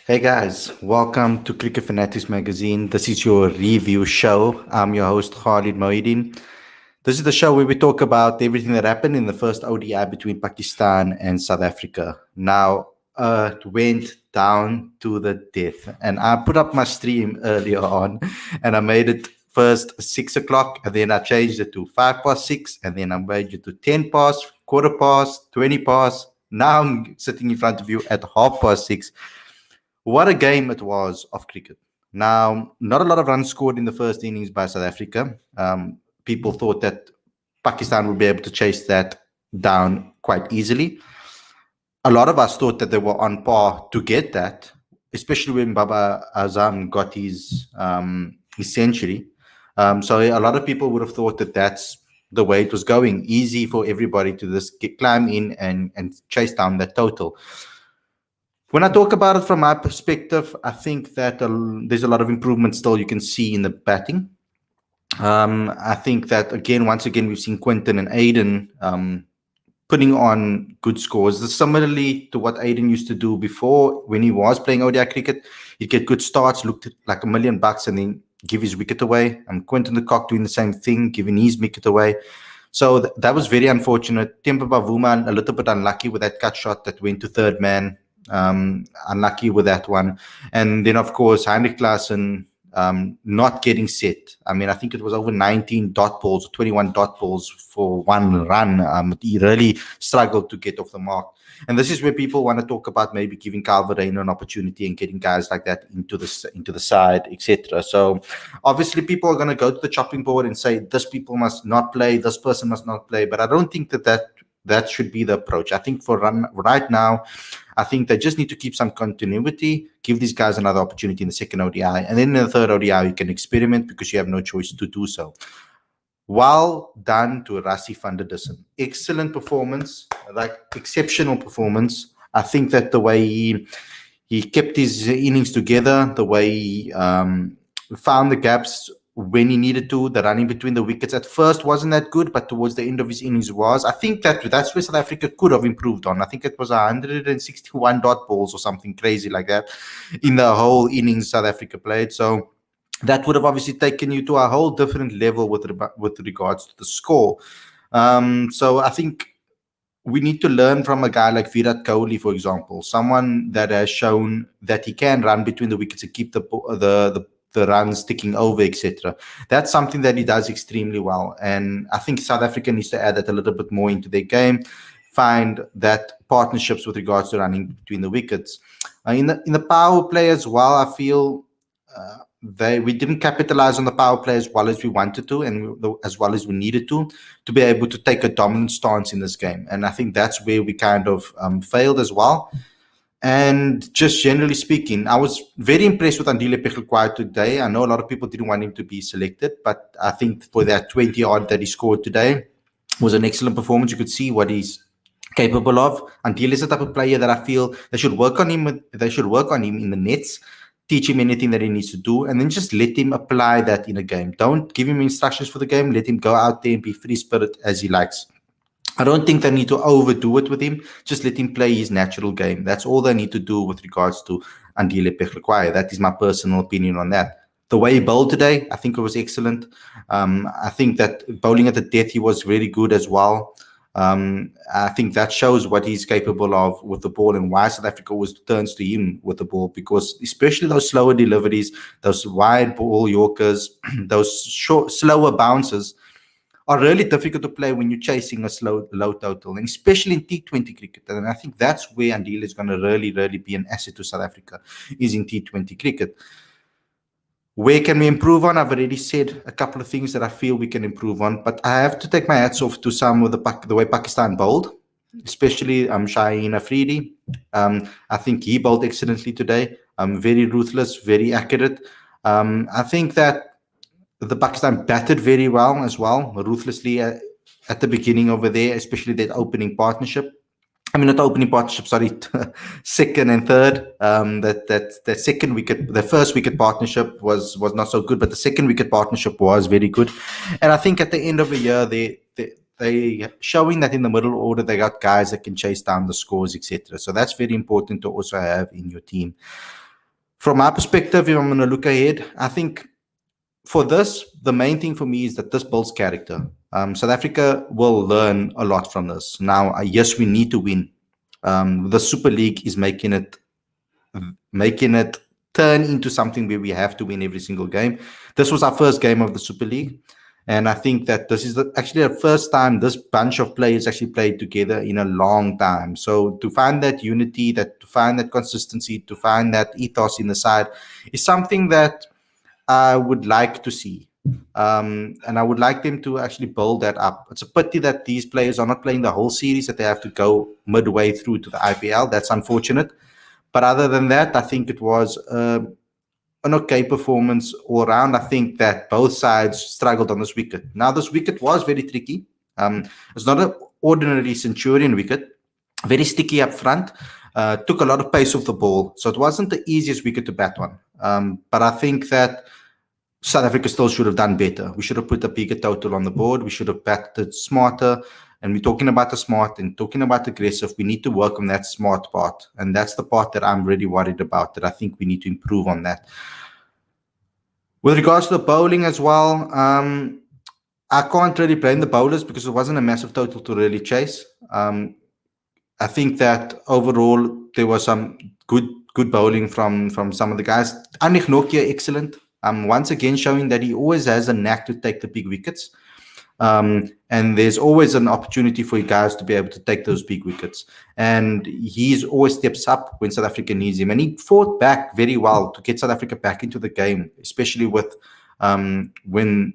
Hey guys, welcome to Cricket Fanatics Magazine. This is your review show. I'm your host Khalid Maiden. This is the show where we talk about everything that happened in the first ODI between Pakistan and South Africa. Now, it went down to the death, and I put up my stream earlier on, and I made it first 6 o'clock, and then I changed it to 5 past 6, and then I made it to 10 past, quarter past, 20 past. Now I'm sitting in front of you at 6:30. What a game it was of cricket. Now, not a lot of runs scored in the first innings by South Africa. People thought that Pakistan would be able to chase that down quite easily. A lot of us thought that they were on par to get that, especially when Baba Azam got his century. So a lot of people would have thought that that's the way it was going, easy for everybody to just climb in and chase down that total. When I talk about it from my perspective, I think that there's a lot of improvement still you can see in the batting. I think that once again, we've seen Quinton and Aiden putting on good scores. Similarly to what Aiden used to do before when he was playing ODI cricket, he'd get good starts, looked like $1,000,000, and then give his wicket away. And Quinton de Kock doing the same thing, giving his wicket away. So that was very unfortunate. Temba Bavuma a little bit unlucky with that cut shot that went to third man. Unlucky with that one. And then, of course, Heinrich Klaassen not getting set. I mean, I think it was over 19 dot balls, 21 dot balls for one run. He really struggled to get off the mark. And this is where people want to talk about maybe giving Calvert-Lewin an opportunity and getting guys like that into the side, etc. So obviously people are going to go to the chopping board and say this people must not play, this person must not play. But I don't think that should be the approach. I think right now, I think they just need to keep some continuity, give these guys another opportunity in the second ODI. And then in the third ODI, you can experiment because you have no choice to do so. Well done to Rassie van der Dussen. Excellent performance, like exceptional performance. I think that the way he kept his innings together, the way he found the gaps when he needed to, the running between the wickets at first wasn't that good, but towards the end of his innings was. I think that's where South Africa could have improved on. I think it was 161 dot balls or something crazy like that in the whole innings South Africa played. So that would have obviously taken you to a whole different level with regards to the score. So I think we need to learn from a guy like Virat Kohli, for example, someone that has shown that he can run between the wickets and keep the runs ticking over, etc. That's something that he does extremely well. And I think South Africa needs to add that a little bit more into their game, find that partnerships with regards to running between the wickets. In the power play as well, I feel we didn't capitalize on the power play as well as we wanted to and as well as we needed to be able to take a dominant stance in this game. And I think that's where we kind of failed as well. And just generally speaking, I was very impressed with Andile Pechelquai today. I know a lot of people didn't want him to be selected, but I think for that 20 odd that he scored today was an excellent performance. You could see what he's capable of. Andile is the type of player that I feel they should work on him. They should work on him in the nets, teach him anything that he needs to do, and then just let him apply that in a game. Don't give him instructions for the game. Let him go out there and be free spirit as he likes. I don't think they need to overdo it with him. Just let him play his natural game. That's all they need to do with regards to Andile Pechelquai. That is my personal opinion on that. The way he bowled today, I think it was excellent. I think that bowling at the death, he was very good as well. I think that shows what he's capable of with the ball and why South Africa always turns to him with the ball, because especially those slower deliveries, those wide ball yorkers, those short, slower bounces, are really difficult to play when you're chasing a low total, and especially in T20 cricket. And I think that's where Andile is going to really, really be an asset to South Africa, is in T20 cricket. Where can we improve on? I've already said a couple of things that I feel we can improve on, but I have to take my hats off to some of the way Pakistan bowled, especially Shaheen Afridi. I think he bowled excellently today. Very ruthless, very accurate. I think that the Pakistan batted very well as well, ruthlessly at the beginning over there, especially that opening partnership. I mean, not the opening partnership, sorry, second and third. That second wicket, the first wicket partnership was not so good, but the second wicket partnership was very good. And I think at the end of the year, they showing that in the middle order, they got guys that can chase down the scores, etc. So that's very important to also have in your team. From my perspective, if I'm going to look ahead, I think for this, the main thing for me is that this builds character. South Africa will learn a lot from this. Now, yes, we need to win. The Super League is making it turn into something where we have to win every single game. This was our first game of the Super League. And I think that this is actually the first time this bunch of players actually played together in a long time. So to find that unity, to find that consistency, to find that ethos in the side is something that I would like to see. And I would like them to actually build that up. It's a pity that these players are not playing the whole series, that they have to go midway through to the IPL. That's unfortunate. But other than that, I think it was an okay performance all around. I think that both sides struggled on this wicket. Now, this wicket was very tricky. It's not an ordinary Centurion wicket, very sticky up front, took a lot of pace off the ball. So it wasn't the easiest wicket to bat on. But I think that South Africa still should have done better. We should have put a bigger total on the board. We should have batted smarter. And we're talking about the smart and talking about aggressive. We need to work on that smart part. And that's the part that I'm really worried about, that I think we need to improve on that. With regards to the bowling as well, I can't really blame the bowlers because it wasn't a massive total to really chase. I think that overall there was some good bowling from some of the guys. Anich Nokia, excellent. Once again showing that he always has a knack to take the big wickets. And there's always an opportunity for you guys to be able to take those big wickets. And he's always steps up when South Africa needs him. And he fought back very well to get South Africa back into the game, especially with when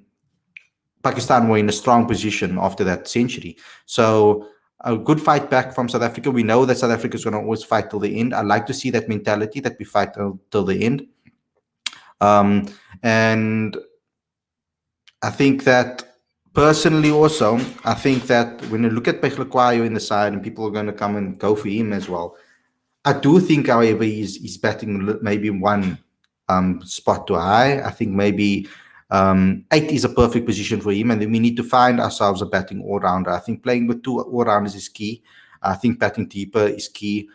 Pakistan were in a strong position after that century. So a good fight back from South Africa. We know that South Africa is going to always fight till the end. I like to see that mentality, that we fight till the end. And I think that personally also, I think that when you look at Pechlekwayo in the side and people are going to come and go for him as well, I do think, however, he's batting maybe one spot too high. I think maybe 8 is a perfect position for him, and then we need to find ourselves a batting all-rounder. I think playing with 2 all-rounders is key. I think batting deeper is key.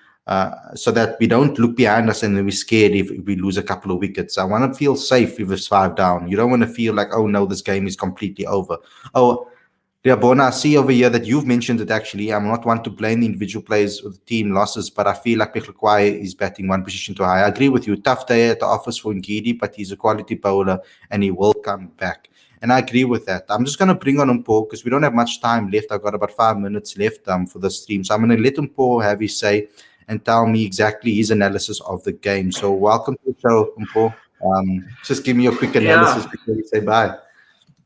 So that we don't look behind us and then we're scared if we lose a couple of wickets. I want to feel safe if it's 5 down. You don't want to feel like, oh no, this game is completely over. Oh, Riabona, I see over here that you've mentioned it actually. I'm not one to blame the individual players or the team losses, but I feel like Pechlekwayo is batting one position too high. I agree with you. Tough day at the office for Ngidi, but he's a quality bowler and he will come back. And I agree with that. I'm just going to bring on Mpo because we don't have much time left. I've got about 5 minutes left for the stream. So I'm going to let Mpo have his say and tell me exactly his analysis of the game. So welcome to the show, Mpo. Just give me a quick analysis before we say bye.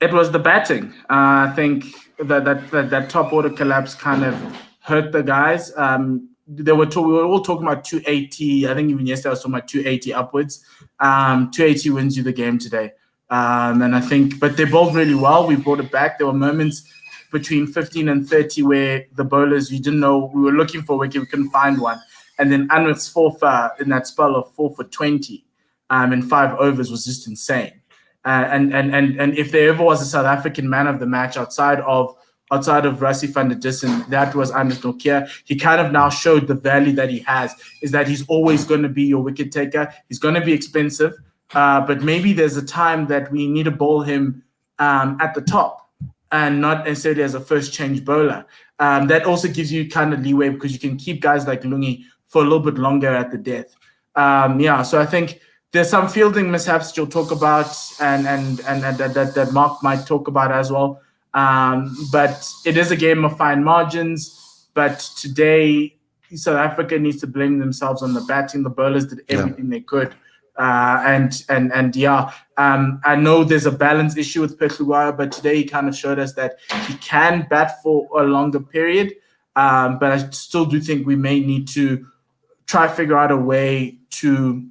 It was the batting. I think that top order collapse kind of hurt the guys. We were all talking about 280. I think even yesterday I was talking about 280 upwards. 280 wins you the game today. And I think, but they bowled really well. We brought it back. There were moments between 15 and 30 where the bowlers, you didn't know, we were looking for a wicket, we couldn't find one. And then Anwith's 4 for, in that spell of 4 for 20 in 5 overs was just insane. And if there ever was a South African man of the match outside of Rassie van der Dussen, that was Anwith Nokia. He kind of now showed the value that he has, is that he's always going to be your wicket taker. He's going to be expensive, but maybe there's a time that we need to bowl him at the top and not necessarily as a first change bowler. That also gives you kind of leeway because you can keep guys like Lungi for a little bit longer at the death. So I think there's some fielding mishaps that you'll talk about and that Mark might talk about as well. But it is a game of fine margins. But today, South Africa needs to blame themselves on the batting. The bowlers did everything they could. I know there's a balance issue with Pechlekwayo, but today he kind of showed us that he can bat for a longer period. But I still do think we may need to try to figure out a way to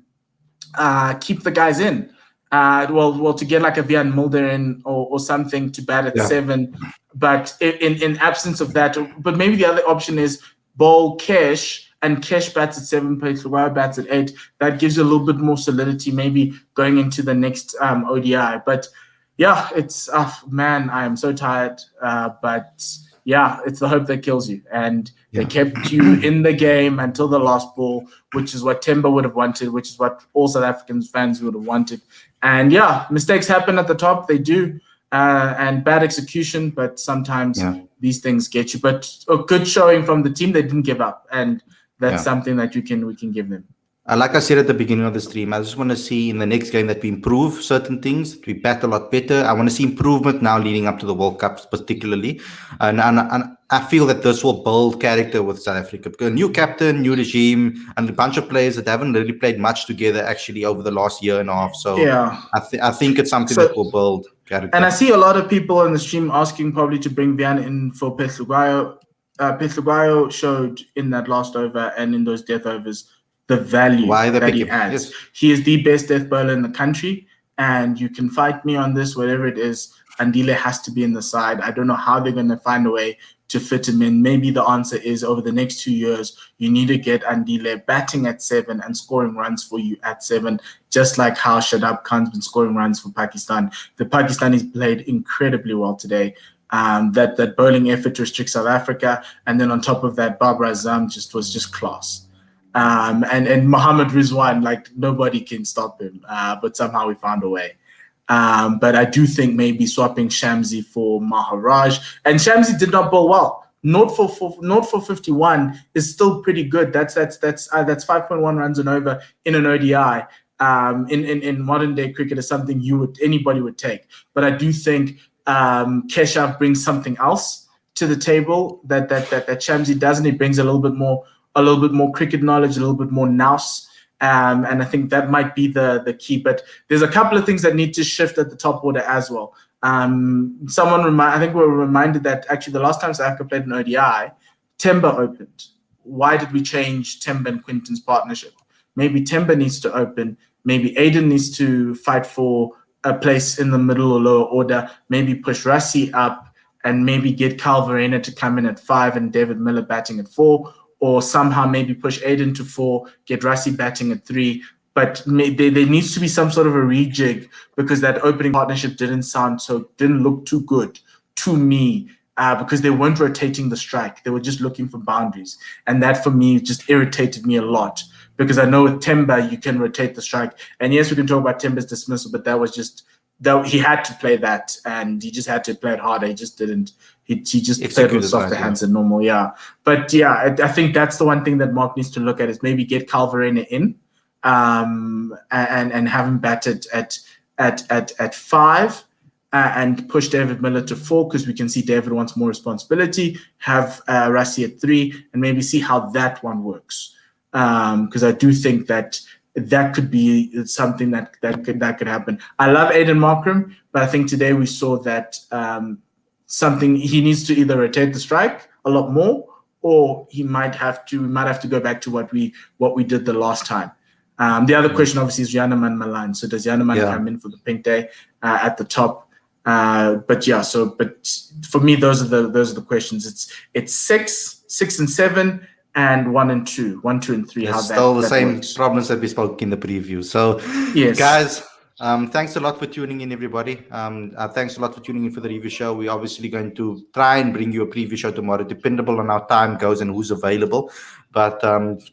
keep the guys in. To get like a Vian Mulder in or something to bat at 7. But in absence of that, but maybe the other option is bowl Kesh, and Kesh bats at 7, Pechlekwayo bats at 8. That gives you a little bit more solidity, maybe going into the next ODI. But yeah, it's man, I am so tired. But yeah, it's the hope that kills you. And they kept you in the game until the last ball, which is what Temba would have wanted, which is what all South African fans would have wanted. And yeah, mistakes happen at the top. They do. And bad execution, but sometimes these things get you. But a good showing from the team. They didn't give up. And that's something that we can give them. Like I said at the beginning of the stream, I just want to see in the next game that we improve certain things, that we bat a lot better. I want to see improvement now leading up to the World Cups, particularly. And I feel that this will build character with South Africa. Because a new captain, new regime, and a bunch of players that haven't really played much together actually over the last year and a half. So I think it's something that will build character. And I see a lot of people on the stream asking probably to bring Vian in for Petlugayo. Petlugayo showed in that last over and in those death overs the value that he adds. Yes. He is the best death bowler in the country, and you can fight me on this, whatever it is. Andile has to be in the side. I don't know how they're going to find a way to fit him in. Maybe the answer is over the next 2 years, you need to get Andile batting at 7 and scoring runs for you at 7, just like how Shadab Khan's been scoring runs for Pakistan. The Pakistanis played incredibly well today. That bowling effort restricts South Africa, and then on top of that, Babar Azam was just class. And Mohammad Rizwan, like nobody can stop him, but somehow we found a way. But I do think maybe swapping Shamsi for Maharaj, and Shamsi did not bowl well. Not for 51 is still pretty good. That's 5.1 runs and over in an ODI. In modern day cricket is something anybody would take. But I do think Keshav brings something else to the table that Shamsi doesn't. He brings a little bit more cricket knowledge, a little bit more nous. And I think that might be the key. But there's a couple of things that need to shift at the top order as well. I think we were reminded that actually the last time South Africa played an ODI, Temba opened. Why did we change Temba and Quinton's partnership? Maybe Temba needs to open. Maybe Aiden needs to fight for a place in the middle or lower order. Maybe push Rassie up and maybe get Calvarena to come in at 5 and David Miller batting at 4. Or somehow maybe push Aiden to 4, get Rassie batting at 3. But there needs to be some sort of a rejig because that opening partnership didn't look too good to me because they weren't rotating the strike. They were just looking for boundaries. And that for me just irritated me a lot because I know with Temba you can rotate the strike. And yes, we can talk about Temba's dismissal, but that was just he had to play that and he just had to play it harder. He just didn't. He just played with softer hands than normal, But I think that's the one thing that Mark needs to look at is maybe get Calvarena in and have him batted at 5 and push David Miller to 4 because we can see David wants more responsibility. Have Rassie at 3 and maybe see how that one works because I do think that could be something that could happen. I love Aiden Markram, but I think today we saw that something he needs to either rotate the strike a lot more, or we might have to go back to what we did the last time. The other question obviously is Janaman Malan. So does Janaman come in for the pink day at the top? But for me those are the questions. It's 6 and 7. And 1 and 2, 1, 2, and 3. It's still the same works. Problems that we spoke in the preview. So, yes, guys, thanks a lot for tuning in, everybody. Thanks a lot for tuning in for the review show. We're obviously going to try and bring you a preview show tomorrow, dependable on how time goes and who's available. But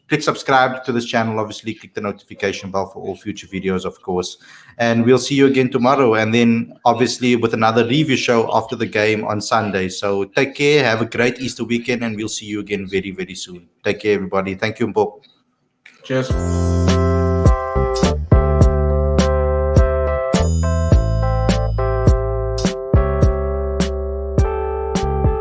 click subscribe to this channel. Obviously, click the notification bell for all future videos, of course. And we'll see you again tomorrow. And then, obviously, with another review show after the game on Sunday. So take care. Have a great Easter weekend. And we'll see you again very, very soon. Take care, everybody. Thank you, Mpo. Cheers.